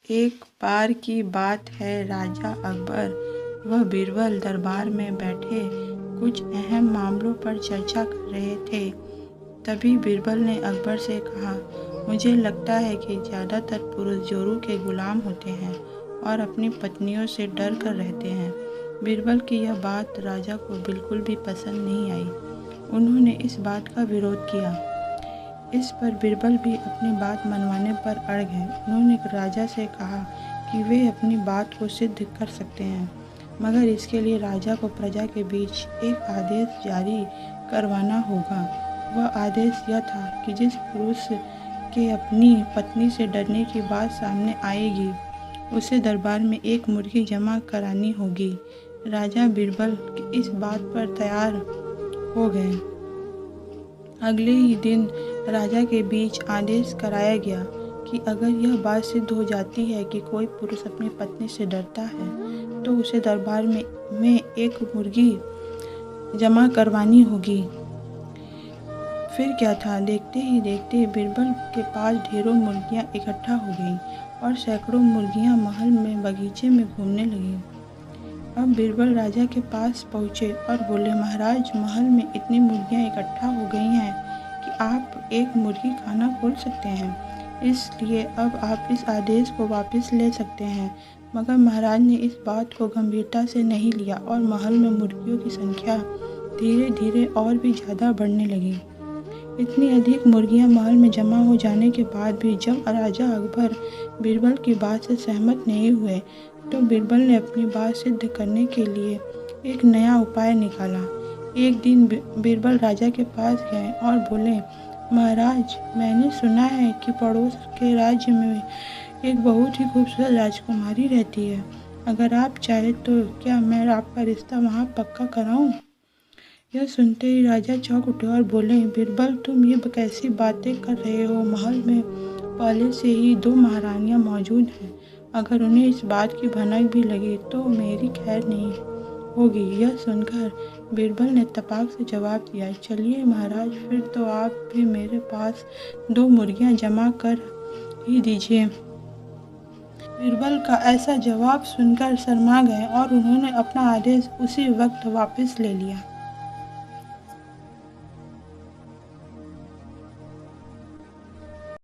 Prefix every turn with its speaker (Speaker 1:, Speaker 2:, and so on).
Speaker 1: एक बार की बात है, राजा अकबर व बीरबल दरबार में बैठे कुछ अहम मामलों पर चर्चा कर रहे थे। तभी बीरबल ने अकबर से कहा, मुझे लगता है कि ज़्यादातर पुरुष जोरू के गुलाम होते हैं और अपनी पत्नियों से डर कर रहते हैं। बीरबल की यह बात राजा को बिल्कुल भी पसंद नहीं आई। उन्होंने इस बात का विरोध किया। इस पर बीरबल भी अपनी बात मनवाने पर अड़ गए। उन्होंने राजा से कहा कि वे अपनी बात को सिद्ध कर सकते हैं, मगर इसके लिए राजा को प्रजा के बीच एक आदेश जारी करवाना होगा। वह आदेश यह था कि जिस पुरुष के अपनी पत्नी से डरने की बात सामने आएगी, उसे दरबार में एक मुर्गी जमा करानी होगी। राजा बीरबल इस बात पर तैयार हो गए। अगले ही दिन राजा के बीच आदेश कराया गया कि अगर यह बात सिद्ध हो जाती है कि कोई पुरुष अपनी पत्नी से डरता है, तो उसे दरबार में एक मुर्गी जमा करवानी होगी। फिर क्या था, देखते ही देखते बीरबल के पास ढेरों मुर्गियां इकट्ठा हो गईं और सैकड़ों मुर्गियां महल में बगीचे में घूमने लगीं। अब बीरबल राजा के पास पहुँचे और बोले, महाराज, महल में इतनी मुर्गियां इकट्ठा हो गई हैं कि आप एक मुर्गी खाना खोल सकते हैं, इसलिए अब आप इस आदेश को वापस ले सकते हैं। मगर महाराज ने इस बात को गंभीरता से नहीं लिया और महल में मुर्गियों की संख्या धीरे धीरे और भी ज़्यादा बढ़ने लगी। इतनी अधिक मुर्गियां महल में जमा हो जाने के बाद भी जब राजा अकबर बीरबल की बात से सहमत नहीं हुए, तो बीरबल ने अपनी बात सिद्ध करने के लिए एक नया उपाय निकाला। एक दिन बीरबल राजा के पास गए और बोले, महाराज, मैंने सुना है कि पड़ोस के राज्य में एक बहुत ही खूबसूरत राजकुमारी रहती है। अगर आप चाहें तो क्या मैं आपका रिश्ता वहाँ पक्का कराऊँ? यह सुनते ही राजा चौंक उठे और बोले, बीरबल, तुम ये कैसी बातें कर रहे हो? महल में पहले से ही 2 महारानियां मौजूद हैं। अगर उन्हें इस बात की भनक भी लगी तो मेरी खैर नहीं होगी। यह सुनकर बीरबल ने तपाक से जवाब दिया, चलिए महाराज, फिर तो आप भी मेरे पास 2 मुर्गियां जमा कर ही दीजिए। बीरबल का ऐसा जवाब सुनकर शर्मा गए और उन्होंने अपना आदेश उसी वक्त वापस ले लिया।